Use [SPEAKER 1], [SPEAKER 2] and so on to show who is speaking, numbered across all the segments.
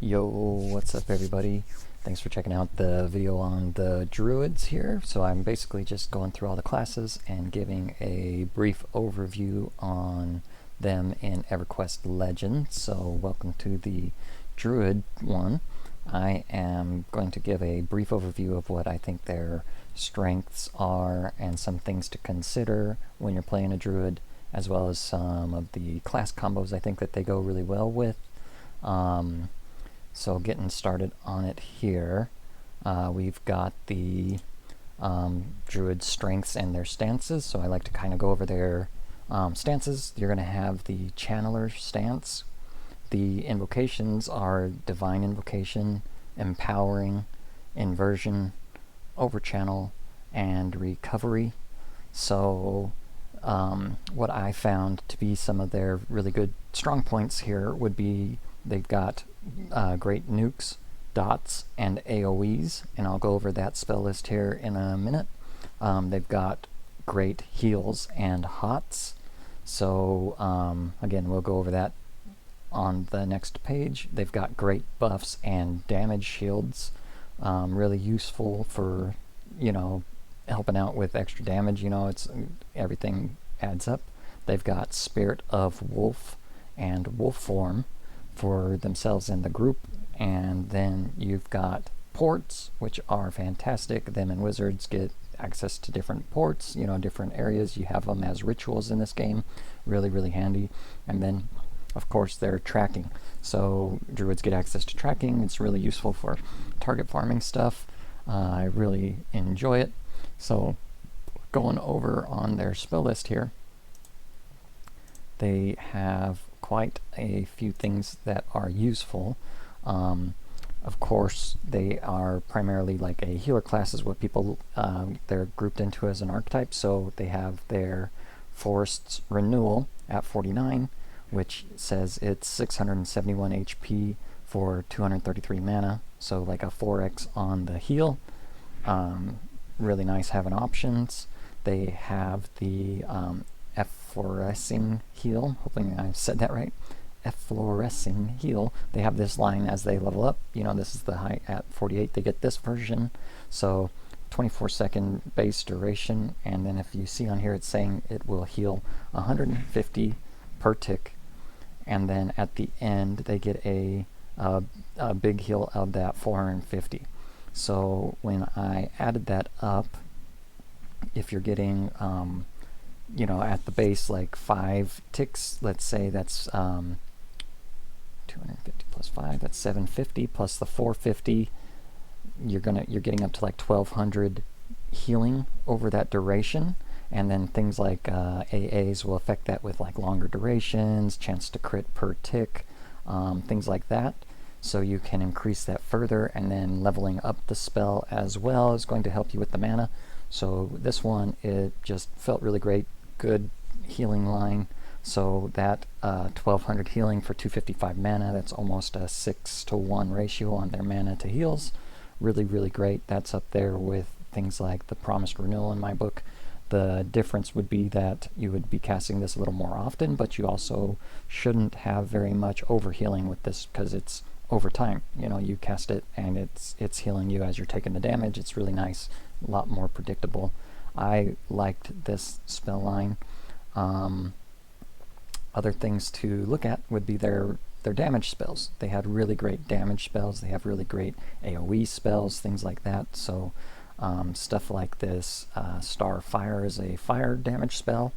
[SPEAKER 1] Yo, what's up everybody? Thanks for checking out the video on the druids here. So I'm basically just going through all the classes and giving a brief overview on them in EverQuest Legends. So welcome to the druid one. I am going to give a brief overview of what I think their strengths are and some things to consider when you're playing a druid, as well as some of the class combos I think that they go really well with. So getting started on it here, we've got the druid strengths and their stances. So I like to kind of go over their stances. You're going to have the channeler stance. The invocations are divine invocation, empowering, inversion, overchannel, and recovery. So what I found to be some of their really good strong points here would be they've got great nukes, dots, and AoEs, and I'll go over that spell list here in a minute. They've got great heals and hots, so again, we'll go over that on the next page. They've got great buffs and damage shields, really useful for, helping out with extra damage. It's everything adds up. They've got Spirit of Wolf and Wolf Form for themselves and the group, and then you've got ports, which are fantastic. Them and wizards get access to different ports, different areas. You have them as rituals in this game, really handy. And then of course their tracking, so druids get access to tracking. It's really useful for target farming stuff. I really enjoy it. So going over on their spell list here, they have quite a few things that are useful. Of course, they are primarily like a healer class is what people, they're grouped into as an archetype. So they have their Forest's Renewal at 49, which says it's 671 HP for 233 mana. So like a 4x on the heal. Really nice having options. They have the Efflorescing Heal, hoping I said that right. Efflorescing Heal. They have this line as they level up. This is the high at 48. They get this version. So 24-second base duration, and then if you see on here, it's saying it will heal 150 per tick, and then at the end they get a big heal of that 450. So when I added that up, if you're getting at the base like 5 ticks, let's say that's 250 plus 5, that's 750, plus the 450, you're getting up to like 1200 healing over that duration. And then things like AAs will affect that with like longer durations, chance to crit per tick, things like that. So you can increase that further, and then leveling up the spell as well is going to help you with the mana. So this one, it just felt really great. Good healing line. So that 1200 healing for 255 mana, that's almost a 6-to-1 ratio on their mana to heals. Really great. That's up there with things like the Promised Renewal in my book. The difference would be that you would be casting this a little more often, but you also shouldn't have very much overhealing with this because it's over time. You cast it and it's healing you as you're taking the damage. It's really nice, a lot more predictable. I liked this spell line. Other things to look at would be their damage spells. They had really great damage spells. They have really great AoE spells, things like that. So stuff like this, Star Fire is a fire damage spell.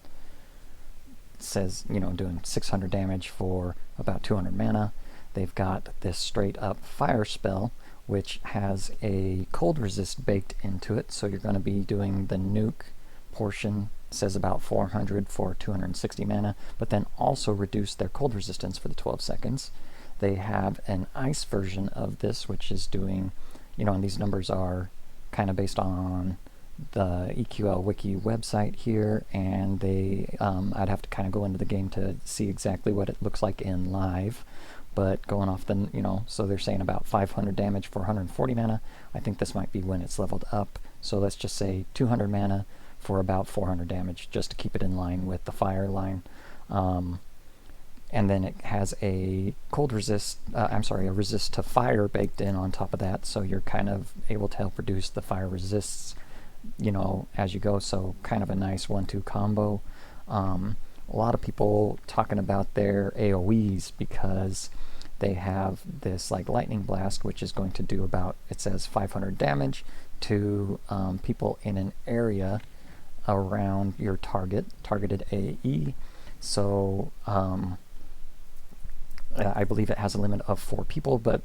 [SPEAKER 1] It says, doing 600 damage for about 200 mana. They've got this straight up fire spell, which has a cold resist baked into it. So you're going to be doing the nuke portion. It says about 400 for 260 mana, but then also reduce their cold resistance for the 12 seconds. They have an ice version of this, which is doing, and these numbers are kind of based on the EQL wiki website here, and they I'd have to kind of go into the game to see exactly what it looks like in live, but going off the, so they're saying about 500 damage for 140 mana. I think this might be when it's leveled up, so let's just say 200 mana for about 400 damage, just to keep it in line with the fire line. and then it has a cold resist, a resist to fire baked in on top of that, so you're kind of able to help reduce the fire resists, as you go, so kind of a nice 1-2 combo. A lot of people talking about their AoEs because they have this like lightning blast, which is going to do about, it says 500 damage to people in an area around your targeted AE. So I believe it has a limit of 4 people, but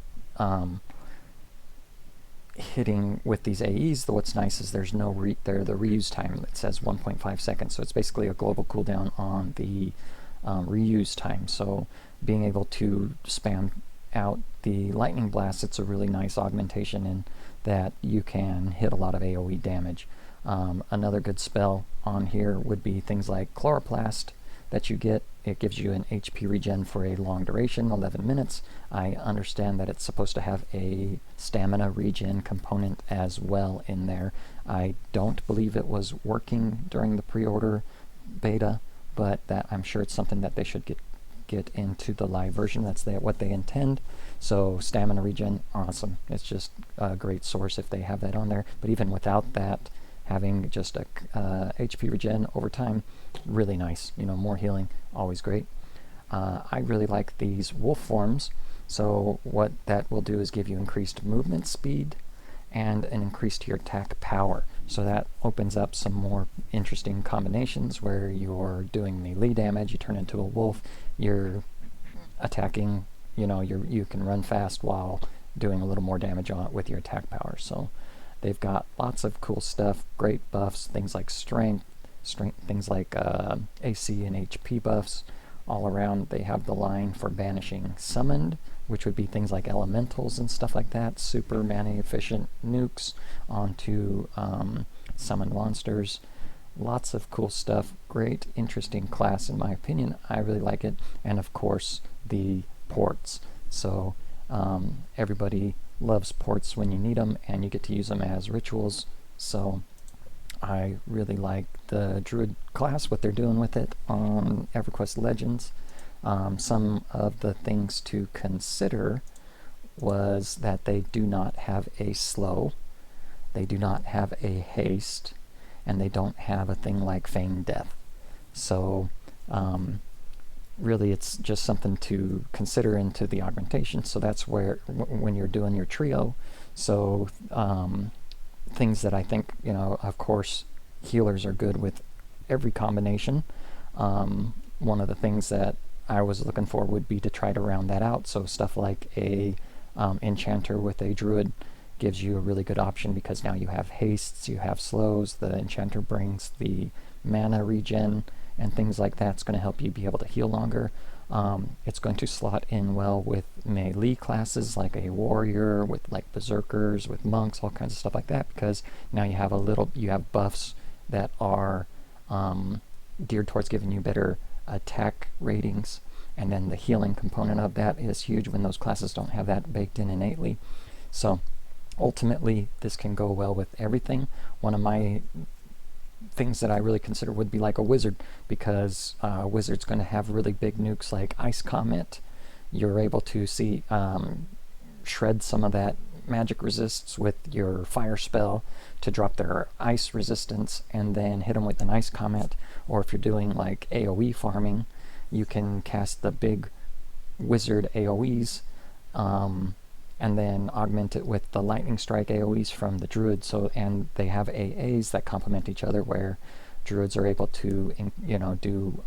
[SPEAKER 1] hitting with these AEs, what's nice is there's no the reuse time. It says 1.5 seconds, so it's basically a global cooldown on the reuse time. So being able to spam out the lightning blast, it's a really nice augmentation in that you can hit a lot of AoE damage. Another good spell on here would be things like Chloroplast that you get. It gives you an HP regen for a long duration, 11 minutes. I understand that it's supposed to have a stamina regen component as well in there. I don't believe it was working during the pre-order beta, but that I'm sure it's something that they should get into the live version. That's what they intend. So stamina regen, awesome. It's just a great source if they have that on there. But even without that, having just a HP regen over time, really nice. More healing, always great. I really like these wolf forms. So what that will do is give you increased movement speed and an increase to your attack power. So that opens up some more interesting combinations where you're doing melee damage, you turn into a wolf, you're attacking, you can run fast while doing a little more damage on it with your attack power. So they've got lots of cool stuff, great buffs, things like strength, things like AC and HP buffs all around. They have the line for banishing summoned, which would be things like elementals and stuff like that, super mana efficient nukes onto summoned monsters. Lots of cool stuff, great, interesting class in my opinion. I really like it. And of course, the ports. So everybody loves ports when you need them, and you get to use them as rituals. So I really like the Druid class, what they're doing with it on EverQuest Legends. Some of the things to consider was that they do not have a slow, they do not have a haste, and they don't have a thing like feigned death. So really it's just something to consider into the augmentation. So that's where when you're doing your trio, so things that I think, of course, healers are good with every combination. One of the things that I was looking for would be to try to round that out. So stuff like a enchanter with a druid gives you a really good option, because now you have hastes, you have slows, the enchanter brings the mana regen and things like that. It's going to help you be able to heal longer. It's going to slot in well with melee classes like a warrior, with like berserkers, with monks, all kinds of stuff like that, because now you have buffs that are geared towards giving you better attack ratings, and then the healing component of that is huge when those classes don't have that baked in innately. So ultimately this can go well with everything. One of my things that I really consider would be like a wizard, because a wizard's going to have really big nukes like Ice Comet. You're able to see shred some of that magic resists with your fire spell to drop their ice resistance, and then hit them with an Ice Comet. Or if you're doing like AoE farming, you can cast the big wizard AoEs and then augment it with the lightning strike AoEs from the druids. So, and they have AAs that complement each other, where druids are able to do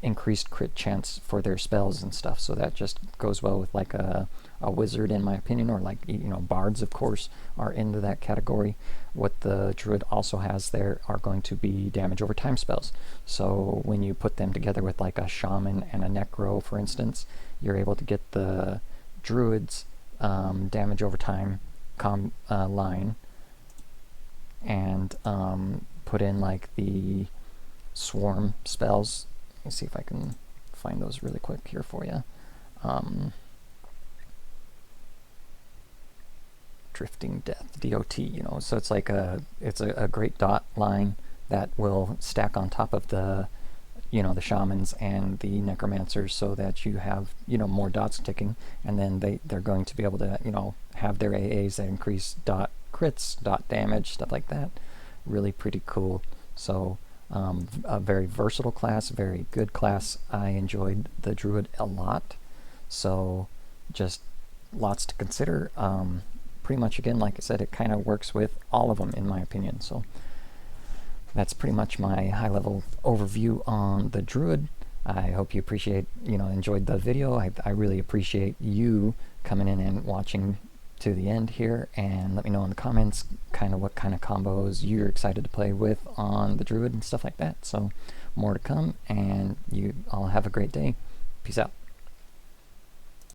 [SPEAKER 1] increased crit chance for their spells and stuff. So that just goes well with like a wizard, in my opinion, or like bards, of course, are into that category. What the druid also has there are going to be damage over time spells. So when you put them together with like a shaman and a necro, for instance, you're able to get the druids damage over time line, and put in like the swarm spells. Let me see if I can find those really quick here for you. Drifting Death, DOT, so it's a great dot line that will stack on top of the the shamans and the necromancers, so that you have, more dots ticking, and then they're going to be able to, have their AAs that increase dot crits, dot damage, stuff like that. Really pretty cool. So a very versatile class, very good class. I enjoyed the Druid a lot. So just lots to consider. Pretty much, again, like I said, it kind of works with all of them in my opinion. So that's pretty much my high-level overview on the Druid. I hope you enjoyed the video. I really appreciate you coming in and watching to the end here, and let me know in the comments what kind of combos you're excited to play with on the Druid and stuff like that. So more to come, and you all have a great day. Peace out.